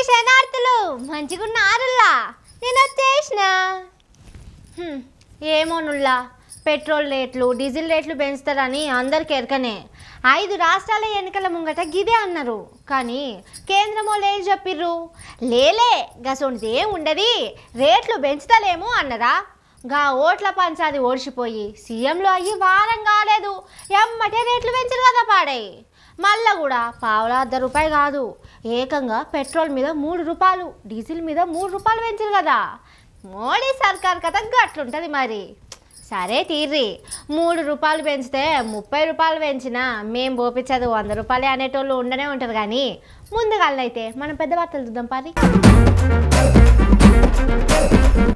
శనార్థులు మంచిగున్నారులా నేను వచ్చేసిన. ఏమోనుల్లా, పెట్రోల్ రేట్లు డీజిల్ రేట్లు పెంచుతారని అందరికి ఎరకనే. 5 రాష్ట్రాల ఎన్నికల ముంగట గిదే అన్నారు. కానీ కేంద్రం వాళ్ళు ఏం చెప్పిర్రు? లేలే గసోనిది ఏం ఉండది, రేట్లు పెంచుతలేము అన్నరా. గా ఓట్ల పంచాది ఓడిచిపోయి సీఎంలో అయ్యి వారం కాలేదు, ఎమ్మటే రేట్లు పెంచరు కదా పాడాయి. మళ్ళా కూడా పావులా ₹1 కాదు, ఏకంగా పెట్రోల్ మీద ₹3, డీజిల్ మీద ₹3 పెంచరు కదా. మోడీ సర్కార్ కథ గట్లుంటుంది మరి. సరే తీర్రి, ₹3 పెంచితే ₹30 పెంచినా మేము పోపించదు ₹100 అనేటోళ్ళు ఉండనే ఉంటారు. కానీ ముందుగాళ్ళైతే మనం పెద్ద వార్తలు చూద్దాం పారి.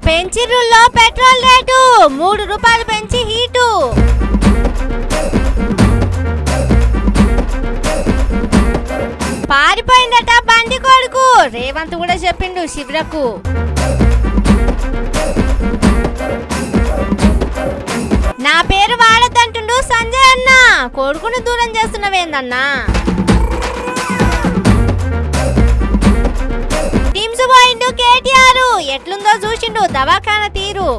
పెంచిర్రుల్లో పెట్రోల్ రేటు ₹3 పెంచి హీటు. పారిపోయిందట బండి కొడుకు, రేవంత్ కూడా చెప్పిండు శిబిరకు. నా పేరు వాడద్దంటుండు సంజయ్ అన్న, కొడుకును దూరం చేస్తున్నవేందన్నా. టీమ్స్ పోయిండు కేటీఆర్, ఎట్లుందో చూసిండు దవాఖాన తీరు.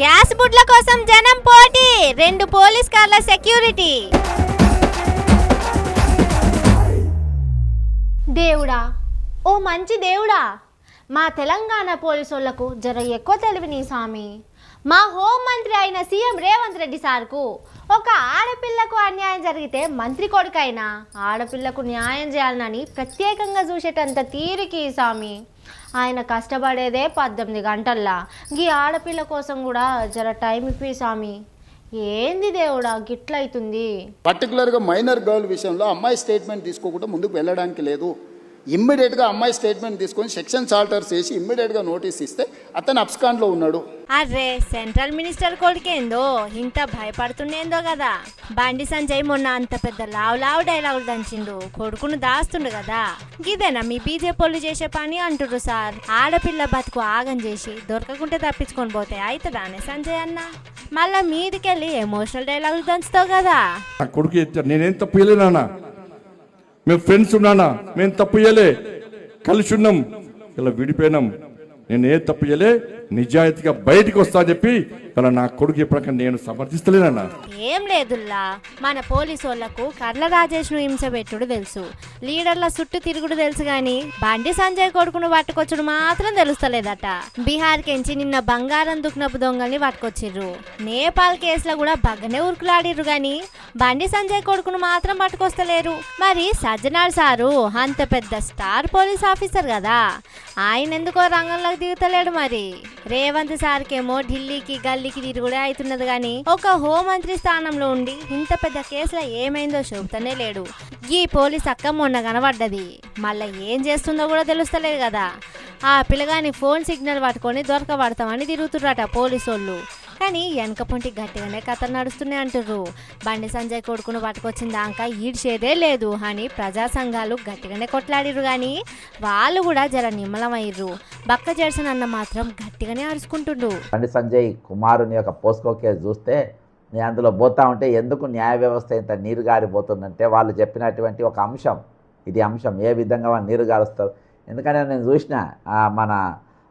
గ్యాస్ బుడ్ల కోసం జనం పోటీ, 2 పోలీస్ కార్ల సెక్యూరిటీ. దేవుడా, ఓ మంచి దేవుడా, మా తెలంగాణ పోలీసులకు జర ఎక్కువ తెలివిని స్వామి. మా హోంమంత్రి అయిన సీఎం రేవంత్ రెడ్డి సార్కు ఒక ఆడపిల్లకు అన్యాయం జరిగితే మంత్రి కొడుకైనా ఆడపిల్లకు న్యాయం చేయాలని ప్రత్యేకంగా చూసేటంత తీరికి స్వామి. ఆయన కష్టపడేదే 18 గంటల్లా, గీ ఆడపిల్ల కోసం కూడా జర టైం ఇప్పి స్వామి. ఏంది దేవుడా గిట్లయితుంది? పర్టికులర్గా మైనర్ గర్ల్ విషయంలో అమ్మాయి స్టేట్మెంట్ తీసుకోకుండా ముందుకు వెళ్ళడానికి లేదు. ఇమ్మీడియట్గా అమ్మాయి స్టేట్మెంట్ తీసుకొని సెక్షన్ చార్టర్స్ వేసి ఇమ్మీడియట్గా నోటీస్ ఇస్తే అతను అబ్స్కాండ్లో ఉన్నాడు. అరే సెంట్రల్ మినిస్టర్ కొడుకేందో ఇంత భయపడుతుండేందో కదా. బండి సంజయ్ మొన్న అంత పెద్ద లావు డైలాగులు దంచిండు, కొడుకును దాస్తుండు కదా. గిదేనా మీ బీజేపీ చేసే పని అంటుర్రు సార్. ఆడపిల్ల బతుకు ఆగం చేసి దొరకకుంటే తప్పించుకొని పోతే అవుతుందానే సంజయ్ అన్న? మళ్ళా మీదికెళ్ళి ఎమోషనల్ డైలాగులు దంచుతావు కదా. కొడుకు నేనేం తప్పు చేయలేనా, మేము ఫ్రెండ్స్ ఉన్నానా, మేము తప్పు చేయలే, కలిసి ఉన్నాం, ఇలా విడిపోయినాం, నేను ఏ తప్పు చేయలే, నిజాయితీగా బయటికి వస్తా చెప్పి ఇలా నా కొడుకు ఎప్పటికన్నా నేను సమర్థిస్తలేనన్నా. ఏం లేదుల్లా, మన పోలీసు వాళ్లకు కర్ల రాజేష్ ను హింస పెట్టుడు తెలుసు, లీడర్ల చుట్టూ తిరుగుడు తెలుసు, గాని బండి సంజయ్ కొడుకును పట్టుకొచ్చుడు మాత్రం తెలుస్తలేదట. బీహార్ కెంచి నిన్న బంగారం దుక్నపు దొంగల్ని పట్టుకొచ్చిర్రు. నేపాల్ కేసులో కూడా బగ్గనే ఉరుకులాడిర్రు, గాని బండి సంజయ్ కొడుకును మాత్రం పట్టుకొస్తలేరు. మరి సజ్జనార్ సారు అంత పెద్ద స్టార్ పోలీస్ ఆఫీసర్ కదా, ఆయన ఎందుకో రంగంలోకి దిగుతలేడు. మరి రేవంత్ సార్కేమో ఢిల్లీకి గల్లీకి తిరుగుడే అవుతున్నది, గాని ఒక హోంమంత్రి స్థానంలో ఉండి ఇంత పెద్ద కేసులో ఏమైందో చెబుతానే లేడు. ఈ పోలీస్ అక్క మొన్న కనబడ్డది, మళ్ళా ఏం చేస్తుందో కూడా తెలుస్తలేదు కదా. ఆ పిల్లగాని ఫోన్ సిగ్నల్ పట్టుకొని దొరకబడతామని తిరుగుతుర్రట పోలీసోళ్ళు. కానీ వెనక పొంటి గట్టిగానే కథలు నడుస్తున్నాయి అంటుర్రు. బండి సంజయ్ కొడుకును పట్టుకొచ్చిన దాకా ఈడ్చేదే లేదు అని ప్రజా సంఘాలు గట్టిగానే కొట్లాడిర్రు, కానీ వాళ్ళు కూడా జర నిమ్మలమయ్యారు. బక్క జెర్సన్ అన్న మాత్రం గట్టిగానే అరుచుకుంటుండు. బండి సంజయ్ కుమారుని యొక్క పోస్కో కేసు చూస్తే నేను అందులో పోతా ఉంటే ఎందుకు న్యాయ వ్యవస్థ ఇంత నీరు గారిపోతుందంటే వాళ్ళు చెప్పినటువంటి ఒక అంశం, ఇది అంశం ఏ విధంగా వాళ్ళు నీరు గారుస్తారు. ఎందుకంటే నేను చూసిన మన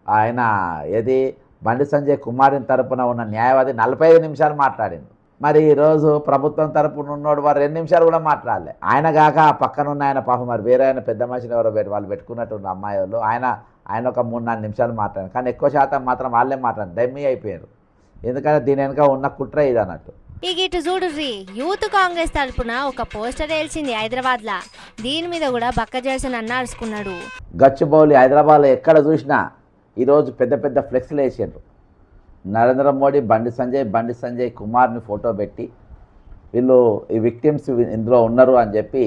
ఆయన ఏది బండి సంజయ్ కుమారుని తరపున ఉన్న న్యాయవాది 45 నిమిషాలు మాట్లాడింది. మరి ఈరోజు ప్రభుత్వం తరపున ఉన్నోడు వారు 2 నిమిషాలు కూడా మాట్లాడలే. ఆయన కాక పక్కన ఉన్న ఆయన పాపం మరి వేరే ఆయన పెద్ద మనిషిని ఎవరో వాళ్ళు పెట్టుకున్నట్టు ఉన్న అమ్మాయి వాళ్ళు ఆయన ఒక 3-4 నిమిషాలు మాట్లాడారు. కానీ ఎక్కువ శాతం మాత్రం వాళ్ళే మాట్లాడారు, డమ్మీ అయిపోయారు. ఎందుకంటే దీని వెనుక ఉన్న కుట్ర ఇది అన్నట్టు. ఇటు చూడుర్రి, యూత్ కాంగ్రెస్ తరపున ఒక పోస్టర్ వేల్చింది హైదరాబాద్ లా. దీని మీద కూడా బక్క జెర్సన్ అన్న అరుచుకున్నాడు. గచ్చిబౌలి హైదరాబాద్లో ఎక్కడ చూసినా ఈరోజు పెద్ద పెద్ద ఫ్లెక్స్లు వేసారు. నరేంద్ర మోడీ బండి సంజయ్ కుమార్ని ఫోటో పెట్టి వీళ్ళు ఈ విక్టిమ్స్ ఇందులో ఉన్నారు అని చెప్పి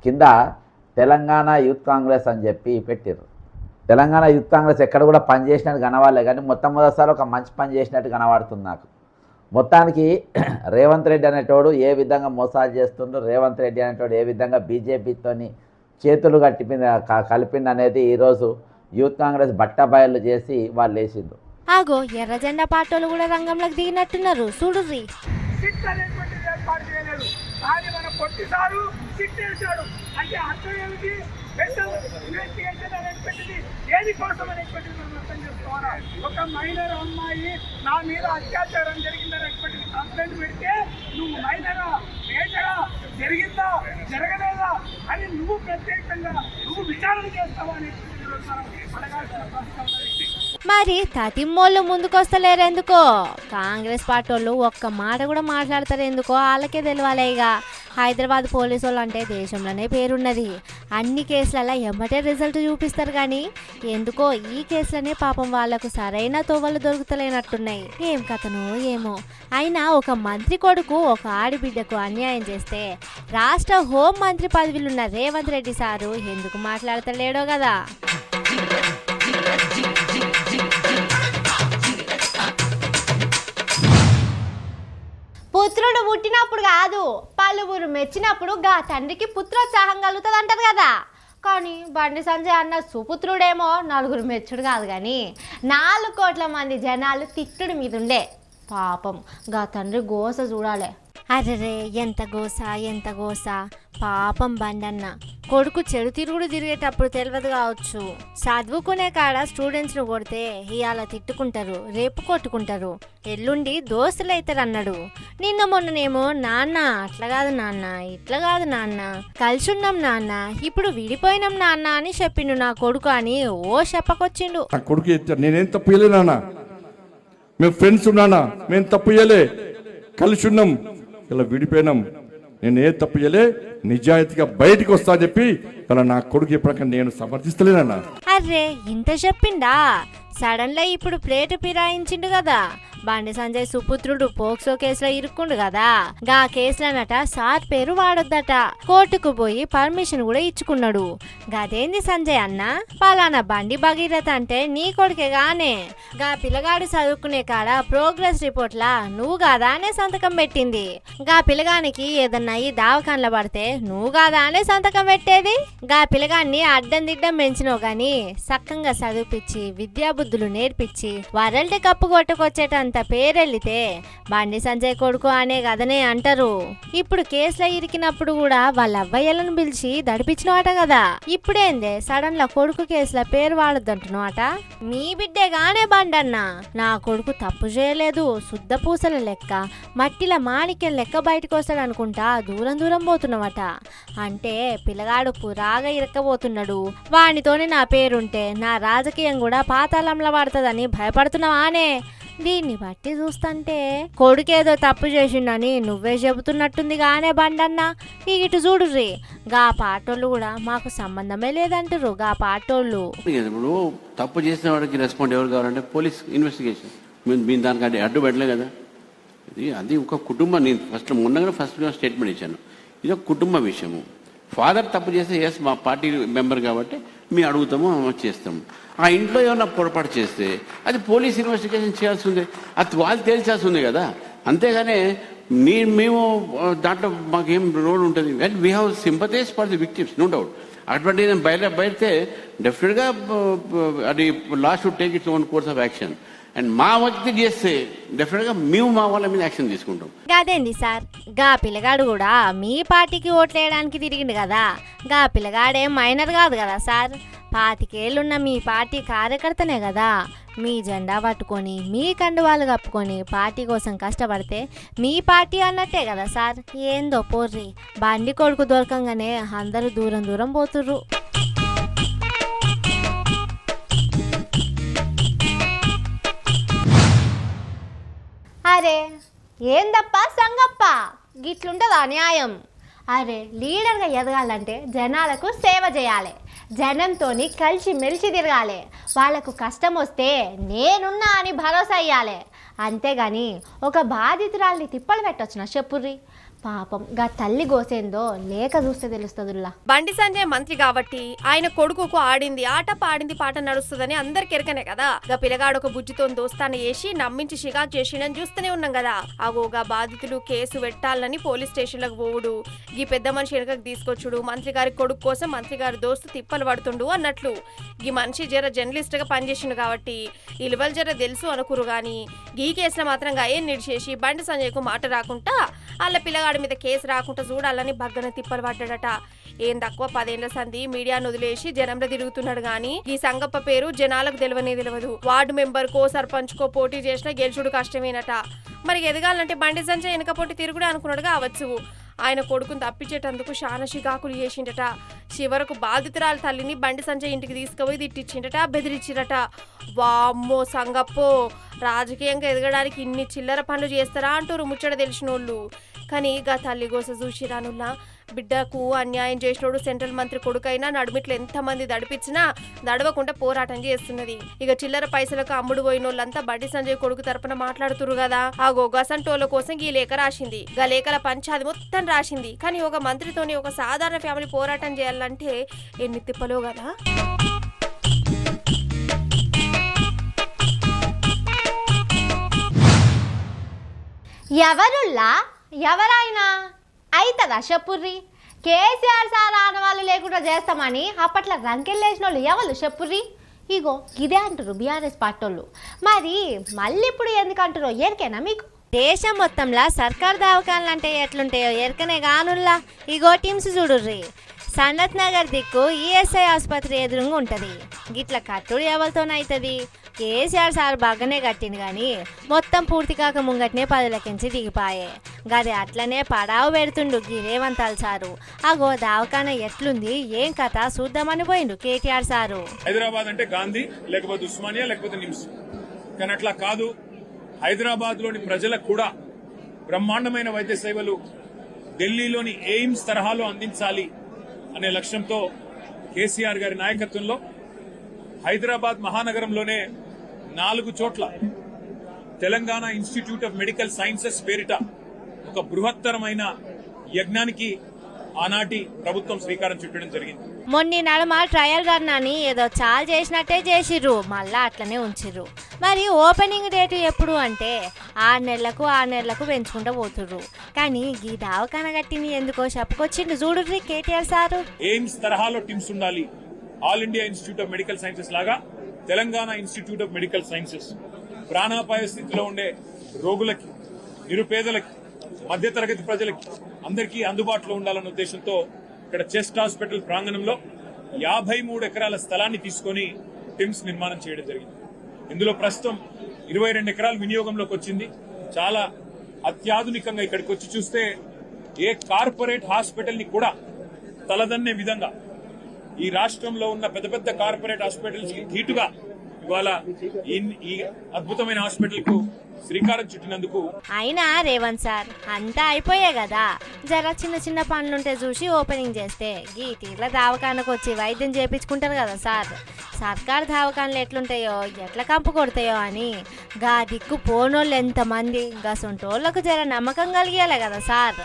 కింద తెలంగాణ యూత్ కాంగ్రెస్ అని చెప్పి పెట్టారు. తెలంగాణ యూత్ కాంగ్రెస్ ఎక్కడ కూడా పని చేసినట్టు కనవాలే, కానీ మొట్టమొదటిసారి ఒక మంచి పని చేసినట్టు కనబడుతుంది నాకు. మొత్తానికి రేవంత్ రెడ్డి అనేటోడు ఏ విధంగా మోసాలు చేస్తుండో, రేవంత్ రెడ్డి అనేటోడు ఏ విధంగా బీజేపీతోని చేతులు కలిపింది అనేది ఈరోజు యూత్ కాంగ్రెస్ బట్టబయలు చేసి వాళ్ళు వేసిండ్రు. ఆగో ఎర్ర జెండా పార్టీలు కూడా రంగంలోకి దిగినట్టున్నారు చూడుర్రి. సిట్ అనేటువంటిది ఏర్పాటు చేయలేదు. కానీ మన పొట్టిసారు సిట్ వేశాడు. అంటే అర్థం ఏమిటి? స్పెషల్ ఇన్వెస్టిగేషన్ అనేటువంటిది దేనికోసం అనేటువంటిది మనం అర్థం చేసుకోవాలి. ఒక మైనర్ అమ్మాయి నా మీద అత్యాచారం జరిగిందనేటువంటిది కంప్లైంట్ పెడితే నువ్వు మైనరా మేజరా జరిగిందా జరగలేదా అని నువ్వు ప్రత్యేకంగా నువ్వు విచారణ చేస్తావా అనేటువంటిది అడగాల్సిన ప్రశ్న ఉన్నది. మరి తతిమ్మోళ్ళు ముందుకొస్తలేరు ఎందుకో? కాంగ్రెస్ పార్టీ వాళ్ళు ఒక్క మాట కూడా మాట్లాడతారు ఎందుకో వాళ్ళకే తెలియాలి. ఇక హైదరాబాద్ పోలీసు వాళ్ళు అంటే దేశంలోనే పేరున్నది. అన్ని కేసులలో ఎమ్మటే రిజల్ట్ చూపిస్తారు కానీ ఎందుకో ఈ కేసులనే పాపం వాళ్లకు సరైన తోవలు దొరుకుతలేనట్టున్నాయి. ఏం కథనో ఏమో. అయినా ఒక మంత్రి కొడుకు ఒక ఆడిబిడ్డకు అన్యాయం చేస్తే రాష్ట్ర హోం మంత్రి పదవిలున్న రేవంత్ రెడ్డి సారు ఎందుకు మాట్లాడతలేడో కదా. పుత్రుడు పుట్టినప్పుడు కాదు, పలువురు మెచ్చినప్పుడు గా తండ్రికి పుత్రోత్సాహం కలుగుతుంది అంటారు కదా. కానీ బండి సంజయ్ అన్న సుపుత్రుడేమో నలుగురు మెచ్చుడు కాదు కానీ 4 కోట్ల మంది జనాలు తిట్టుడు మీద ఉండే. పాపం గా తండ్రి గోస చూడాలి. అరెరే ఎంత గోస ఎంత గోస. పాపం బండన్న కొడుకు చెడు తిరుగుడు తిరిగేటప్పుడు తెలియదు కావచ్చు. చదువుకునే కాడ స్టూడెంట్స్ను కొడితే ఇవాళ తిట్టుకుంటారు, రేపు కొట్టుకుంటారు, ఎల్లుండి దోస్తులు అవుతారు అన్నాడు. నిన్న మొన్ననేమో నాన్న అట్లా కాదు నాన్న ఇట్లా కాదు నాన్న కలిసున్నాం నాన్న ఇప్పుడు విడిపోయినాం నాన్న అని చెప్పిండు నా కొడుకు అని ఓ చెప్పకొచ్చిండు. నా కొడుకు నేనేం తప్పు చేయలే నాన్న, మేము ఫ్రెండ్స్ ఉన్నానా, మేము తప్పు చేయలే, కలిసి ఉన్నాం, ఇలా విడిపోయినాం, నేను ఏ తప్పు చేయలే, నిజాయితీగా బయటికి వస్తా అని చెప్పి ఇలా నా కొడుకు ఎప్పటికన్నా నేను సమర్థిస్తలేనన్నా. అర్రే ఇంత చెప్పిండా? సడన్గా ఇప్పుడు ప్లేటు పిరాయించిండు కదా. బండి సంజయ్ సుపుత్రుడు పోక్సో కేసులో ఇరుక్కుండు కదా. గా కేసులనట సార్ పేరు వాడొద్దట. కోర్టుకు పోయి పర్మిషన్ కూడా ఇచ్చుకున్నాడు. గదేంది సంజయ్ అన్న, పలానా బండి భగీరథ అంటే నీ కొడుకే గానే. గా పిల్లగాడు చదువుకునే కాడ ప్రోగ్రెస్ రిపోర్ట్లా నువ్వు కాదా అనే సంతకం పెట్టింది. గా పిల్లగానికి ఏదన్నా ఈ దావకాన్ల పడితే నువ్వు కాదా అనే సంతకం పెట్టేది. గా పిల్లగాన్ని అడ్డం దిడ్డం పెంచినావు గాని సక్కంగా చదివిపించి విద్యాబుద్ధులు నేర్పించి వరల్డ్ కప్ కొట్టుకొచ్చేటంత పేరెళ్ళితే బండి సంజయ్ కొడుకు అనే కదనే అంటారు. ఇప్పుడు కేసులో ఇరికినప్పుడు కూడా వాళ్ళ అవ్వయ్యలను పిలిచి దడిపించినవాట కదా. ఇప్పుడేందే సడన్ లా కొడుకు కేసులో పేరు వాడొద్దంటున్నావట. మీ బిడ్డే గానే బండన్న. నా కొడుకు తప్పు చేయలేదు, శుద్ధ పూసల లెక్క మట్టిల మాణిక్యం లెక్క బయటకు వస్తాడు అనుకుంటా దూరం దూరం పోతున్నావట. అంటే పిల్లగాడు పురాగా ఇరక్కబోతున్నాడు. వానితోనే నా పేరుంటే నా రాజకీయం కూడా పాతాళంలో పడుతుందని భయపడుతున్నావానే. దీన్ని బట్టి చూస్తుంటే కొడుకేదో తప్పు చేసిండని నువ్వే చెబుతున్నట్టుంది గానే బండన్న. ఇటు చూడుర్రి గా పాటోళ్ళు కూడా మాకు సంబంధమే లేదంటారు. గా పాటోళ్ళు ఇప్పుడు తప్పు చేసిన వాడికి రెస్పాండ్ ఎవరు కావాలంటే పోలీస్ ఇన్వెస్టిగేషన్. మేము దానికి అడ్డు పెట్టలే కదా. అది ఒక కుటుంబం. నేను మొన్న ఫస్ట్ స్టేట్మెంట్ ఇచ్చాను. ఇది ఒక కుటుంబ విషయము. ఫాదర్ తప్పు చేస్తే ఎస్ మా పార్టీ మెంబర్ కాబట్టి మేము అడుగుతాము చేస్తాము. ఆ ఇంట్లో ఏమన్నా పొరపాటు చేస్తే అది పోలీస్ ఇన్వెస్టిగేషన్ చేయాల్సి ఉంది, అది వాళ్ళు తేల్చాల్సి ఉంది కదా. అంతేగానే మేము దాంట్లో మాకేం రోల్ ఉంటుంది. And we have sympathize for the victims, no doubt. అటువంటి బయటే డెఫినెట్గా అది law should take its own course of action. And మా వ్యక్తి చేస్తే డెఫినెట్గా మేము మా వాళ్ళ మీద యాక్షన్ తీసుకుంటాం. అదేంది సార్, గా పిల్లగాడు కూడా మీ పార్టీకి ఓట్లేయడానికి తిరిగిండు కదా. గా పిల్లగాడేం మైనర్ కాదు కదా సార్. 25 ఏళ్ళున్న మీ పార్టీ కార్యకర్తనే కదా. మీ జెండా పట్టుకొని మీ కండువాలు కప్పుకొని పార్టీ కోసం కష్టపడితే మీ పార్టీ అన్నట్టే కదా సార్. ఏందో పోర్రి బండి కొడుకు దొరకంగానే అందరూ దూరం దూరం పోతుర్రు. అరే ఏందప్ప సంగప్ప గిట్లుంటుందా న్యాయం? అరే లీడర్గా ఎదగాలంటే జనాలకు సేవ చేయాలి, జనంతోని కలిసి మెలిసి తిరగాలి, వాళ్ళకు కష్టం వస్తే నేనున్నా అని భరోసా ఇవ్వాలి. అంతేగాని ఒక బాధితురాల్ని తిప్పలు పెట్టొచ్చున చెప్పుర్రి. పాపం గా తల్లి గోసేందో లేక చూస్తే తెలుస్తుందిలా. బండి సంజయ్ మంత్రి కాబట్టి ఆయన కొడుకుకు ఆడింది ఆట పాడింది పాట నడుస్తుందని అందరికి ఎరకనే కదా. గా పిల్లగాడు ఒక బుజ్జితో దోస్తాన్ని వేసి నమ్మించి షికాకు చేసిండని చూస్తూనే ఉన్నాం కదా. అగోగా బాధితులు కేసు పెట్టాలని పోలీస్ స్టేషన్లకు పోవుడు, ఈ పెద్ద మనిషి వెనకకు తీసుకొచ్చుడు, మంత్రి గారి కొడుకు కోసం మంత్రి గారి దోస్తు తిప్పలు పడుతుండు అన్నట్లు. ఈ మనిషి జర జర్నలిస్ట్ గా పనిచేసిండు కాబట్టి ఇలువలు జర తెలుసు అనుకురు గాని ఈ ఈ కేసులో మాత్రంగా ఏం నిడిచేసి బండి సంజయ్కు మాట రాకుండా వాళ్ళ పిల్లగాడి మీద కేసు రాకుండా చూడాలని బగ్గన తిప్పలు పడ్డాడట. ఏం తక్కువ 10 ఏళ్ల సంధి మీడియాను వదిలేసి జనంలో తిరుగుతున్నాడు గాని ఈ సంగప్ప పేరు జనాలకు తెలియదు. వార్డు మెంబర్ కో సర్పంచ్ కో పోటీ చేసినా గెలుచుడు కష్టమేనట. మరి ఎదగాలంటే బండి సంజయ్ వెనక పోటీ తిరుగుడే అనుకున్నాడు కావచ్చు. ఆయన కొడుకుని తప్పించేటందుకు చాలా షికాకులు చేసిండట. చివరకు బాధితురాల తల్లిని బండి సంజయ్ ఇంటికి తీసుకుపోయి తిట్టించిండట, బెదిరించిండట. వామ్మో సంగప్పో, రాజకీయంగా ఎదగడానికి ఇన్ని చిల్లర పనులు చేస్తారా అంటారు ముచ్చట తెలిసినోళ్ళు. కానీ గా తల్లి గోస చూసిరానుల్లా బిడ్డకు అన్యాయం చేసినోడు సెంట్రల్ మంత్రి కొడుకైనా నడుమిట్లు ఎంతమంది దడిపించినా దడవకుండా పోరాటం చేస్తున్నది. ఇక చిల్లర పైసలకు అమ్ముడు పోయినోళ్ళంతా బండి సంజయ్ కొడుకు తరపున మాట్లాడుతురు కదా. ఆ గసంటోళ్ళ కోసం ఈ లేఖ రాసింది. గా లేఖల పంచాది మొత్తం రాసింది. కానీ ఒక మంత్రితోని ఒక సాధారణ ఫ్యామిలీ పోరాటం చేయాలంటే ఎన్ని తిప్పలో కదా. ఎవరుల్లా ఎవరైనా అవుతుందా చెప్పుర్రి? కేసీఆర్ సార్ ఆనవాళ్ళు లేకుండా చేస్తామని అప్పట్లో రంకెళ్ళేసిన వాళ్ళు ఎవరు చెప్పుర్రి? ఇగో ఇదే అంటారు బీఆర్ఎస్ పార్టీ వాళ్ళు. మరి మళ్ళీ ఇప్పుడు ఎందుకు అంటారో ఎరికేనా మీకు? దేశం మొత్తంలో సర్కార్ దవాఖానలు అంటే ఎట్లుంటాయో ఎరకనే కానుల్లా. ఇగో టీమ్స్ చూడుర్రి. సనత్ నగర్ దిక్కు ఈఎస్ఐ ఆసుపత్రి ఎదురుగా ఉంటుంది. గిట్ల కట్టుడు ఎవరితోనవుతుంది? కేసీఆర్ సార్ బాగానే కట్టింది కానీ మొత్తం పూర్తి కాక ముంగట్నే 10 లక్షంచి దిగిపాయే. గది అట్లనే పడావు పెడుతుండు గిరేవంతాలు సారు. అగో దవాఖాన ఎట్లుంది ఏం కథ చూద్దామని పోయిండు కేటీఆర్ సారు. హైదరాబాద్ అంటే గాంధీ లేకపోతే ఉస్మానియా లేకపోతే నిమ్స్, కానీ అట్లా కాదు. హైదరాబాద్ లోని ప్రజలకు కూడా బ్రహ్మాండమైన వైద్య సేవలు ఢిల్లీలోని ఎయిమ్స్ తరహాలో అందించాలి అనే లక్ష్యంతో కేసీఆర్ గారి నాయకత్వంలో హైదరాబాద్ మహానగరంలోనే 4 చోట్ల Telangana Institute of Medical sciences పేరిట ఒక బృహత్తరమైన యజ్ఞానికి ఆనాటి ప్రభుత్వం శ్రీకారం చుట్టడం జరిగింది. మొన్న నడుమ ట్రయల్ రన్ అని ఏదో చాలా చేసినట్టే చేసిర్రు, మళ్ళా అట్లనే ఉంచిర్రు. మరి ఓపెనింగ్ డేట్ ఎప్పుడు అంటే 6 నెలలకు పెంచుకుంటూ పోతుర్రు. కానీ ఈ దవాఖాన కట్టింది ఎందుకో చెప్పుకొచ్చిండు చూడుర్రి కేటీఆర్ సారు. ఎయిమ్స్ తరహాలో టీమ్స్ ఉండాలి. All India Institute of Medical Sciences లాగా Telangana Institute of Medical Sciences ప్రాణాపాయ స్థితిలో ఉండే రోగులకి, నిరుపేదలకి, మధ్యతరగతి ప్రజలకి అందరికీ అందుబాటులో ఉండాలన్న ఉద్దేశంతో ఇక్కడ చెస్ట్ హాస్పిటల్ ప్రాంగణంలో 53 ఎకరాల స్థలాన్ని తీసుకొని టిమ్స్ నిర్మాణం చేయడం జరిగింది. ఇందులో ప్రస్తుతం 22 ఎకరాలు వినియోగంలోకి వచ్చింది. చాలా అత్యాధునికంగా ఇక్కడికి వచ్చి చూస్తే ఏ కార్పొరేట్ హాస్పిటల్ ని కూడా తలదన్నే విధంగా ఈ రాష్ట్రంలో ఉన్న పెద్ద పెద్ద కార్పొరేట్ హాస్పిటల్స్ కి ధీటుగా ఇవాళ ఈ అద్భుతమైన హాస్పిటల్ కు శ్రీకారం చుట్టినందుకు. అయినా రేవంత్ సార్ అంతా అయిపోయే కదా, జర చిన్న పనులుంటే చూసి ఓపెనింగ్ చేస్తే ఈ తీర్ల దవాఖానకు వచ్చి వైద్యం చేయించుకుంటారు కదా సార్. సర్కారు దవాఖానలు ఎట్లుంటాయో ఎట్లా కంపు కొడతాయో అని గా దిక్కు పోనోళ్ళు ఎంతమంది గసొంటోళ్ళకు జర నమ్మకం కలిగేలే కదా సార్.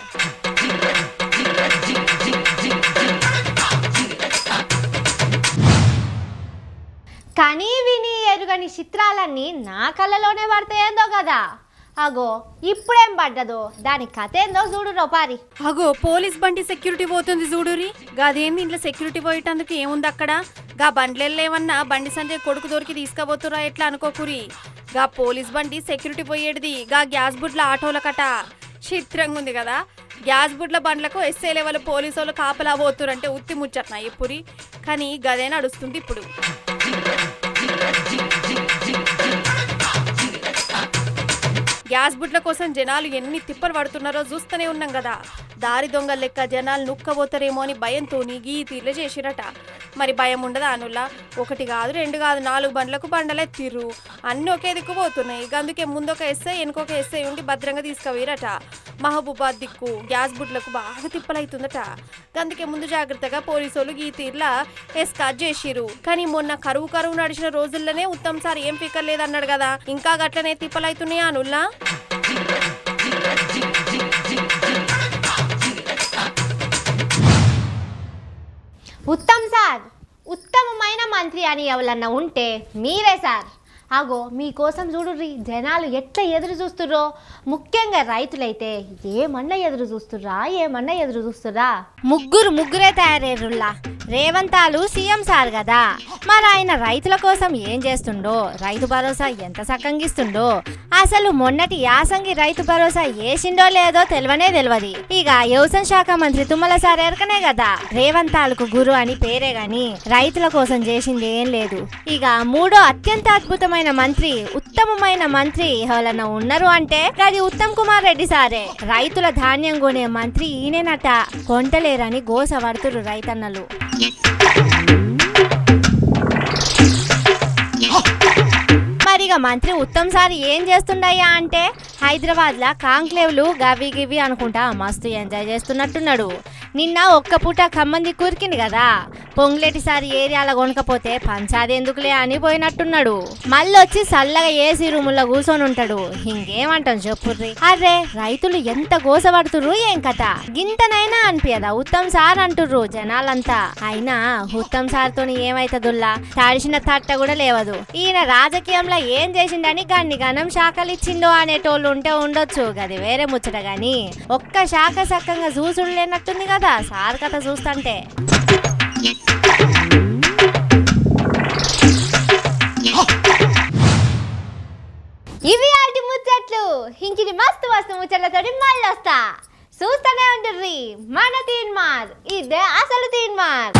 కానీ విని ఎరుగని చిత్రాలన్నీ నా కళ్ళలోనే పడతాయేందో కదా. అగో ఇప్పుడేం పడ్డదో దాని కథ ఏందో చూడు రోపారి. అగో పోలీస్ బండి సెక్యూరిటీ పోతుంది చూడురి. గదేంది ఇంట్లో సెక్యూరిటీ పోయేటందుకు ఏముంది అక్కడ? గా బండ్లెల్లో ఏమన్నా బండి సంజయ్ కొడుకు దొరికి తీసుకుపోతురా ఎట్లా అనుకోకురి. గా పోలీస్ బండి సెక్యూరిటీ పోయేటిది గా గ్యాస్ బుడ్ల ఆటోలకట. చిత్రంగా ఉంది కదా. గ్యాస్ బుడ్ల బండ్లకు ఎస్ఐ లెవెల్ పోలీసు వాళ్ళు కాపలా పోతురంటే ఉత్తి ముచ్చట్నా ఎప్పురి. కానీ గదే నడుస్తుంది ఇప్పుడు. గ్యాస్ బుడ్ల కోసం జనాలు ఎన్ని తిప్పలు పడుతున్నారో చూస్తూనే ఉన్నాం కదా. దారి దొంగ లెక్క జనాలు నుక్కబోతారేమో అని భయంతో గీ తీర్లు చేసిరట. మరి భయం ఉండదా అనుల్లా? 1 కాదు 2 కాదు 4 బండ్లకు బండలెత్తిర్రు. అన్ని ఒకే దిక్కు పోతున్నాయి. అందుకే ముందొక ఎస్ఐ వెనుకొక ఎస్ఐ ఉండి భద్రంగా తీసుకువీరట. మహబూబాద్ దిక్కు గ్యాస్ బుడ్లకు బాగా తిప్పలైతుందట. అందుకే ముందు జాగ్రత్తగా పోలీసులు ఈ తీర్లా ఎస్కాట్ చేసిరు. కానీ మొన్న కరువు నడిచిన రోజుల్లోనే ఉత్తమ్ సార్ ఏం ఫికర్ లేదన్నాడు కదా, ఇంకా గట్లనే తిప్పలైతున్నాయా అనుల్లా? ఉత్తమ్ సార్ ఉత్తమమైన మంత్రి అని ఎవరన్నా ఉంటే మీరే సార్. అగో మీకోసం చూడుర్రి జనాలు ఎట్లా ఎదురు చూస్తుర్రో. ముఖ్యంగా రైతులైతే ఏమన్నా ఎదురు చూస్తుర్రా. ముగ్గురే తయారయ్యారులా. రేవంతాలు సీఎం సార్ కదా, మరి ఆయన రైతుల కోసం ఏం చేస్తుండో, రైతు భరోసా ఎంత సక్కంగిస్తుండో అసలు మొన్నటి యాసంగి రైతు భరోసా వేసిండో లేదో తెలియనే తెలియదు. ఇక వ్యవసాయ శాఖ మంత్రి తుమ్మల సార్ ఎరకనే కదా రేవంత్ తాలూకు గురు అని పేరే గాని రైతుల కోసం చేసింది ఏం లేదు. ఇక మూడో అత్యంత అద్భుతమైన మంత్రి, ఉత్తమమైన మంత్రి ఎవరన్నా ఉన్నారు అంటే అది ఉత్తమ్ కుమార్ రెడ్డి సారే. రైతుల ధాన్యం కొనే మంత్రి ఈయనట, కొంటలేరని గోస పడుతురు రైతన్నలు. మరిగా మంత్రి ఉత్తమ్ సార్ ఏం చేస్తుండయ్యా అంటే హైదరాబాద్ లా కాంక్లేవ్లు గవి గివి అనుకుంటా మస్తు ఎంజాయ్ చేస్తున్నట్టున్నాడు. నిన్న ఒక్క పూట ఖమ్మంది కురికింది కదా, పొంగులేటిసారి ఏరియాలో కొనకపోతే పంచాది ఎందుకులే అని పోయినట్టున్నాడు. మళ్ళొచ్చి చల్లగా ఏసీ రూముల్లో కూర్చొని ఉంటాడు. ఇంకేమంటాం చెప్పుర్రి. అరే రైతులు ఎంత గోసపడుతుర్రు ఏం కథ, గింతనైనా అనిపించదా ఉత్తమ్ సార్ అంటుర్రు జనాలంతా. అయినా ఉత్తమ్ సార్ తోని ఏమైతుందిల్లా, తడిసిన తట్ట కూడా లేవదు. ఈయన రాజకీయంలో ఏం చేసిండని గన్ని గనం శాఖలు ఇచ్చిండో అనేటోళ్ళు ఉంటే ఉండొచ్చు, గది వేరే ముచ్చట. గాని ఒక్క శాఖ సక్కంగా చూసుడు లేనట్టుంది కదా సార్ కథ చూస్తుంటే. ఇవి ఆటి ముచ్చట్లు. ఇంకిది మస్తు మస్తు ముచ్చట్లతోటి మళ్ళీ వస్తా. చూస్తూనే ఉంటుర్రి మన తీన్మార్, ఇదే అసలు తీన్మార్.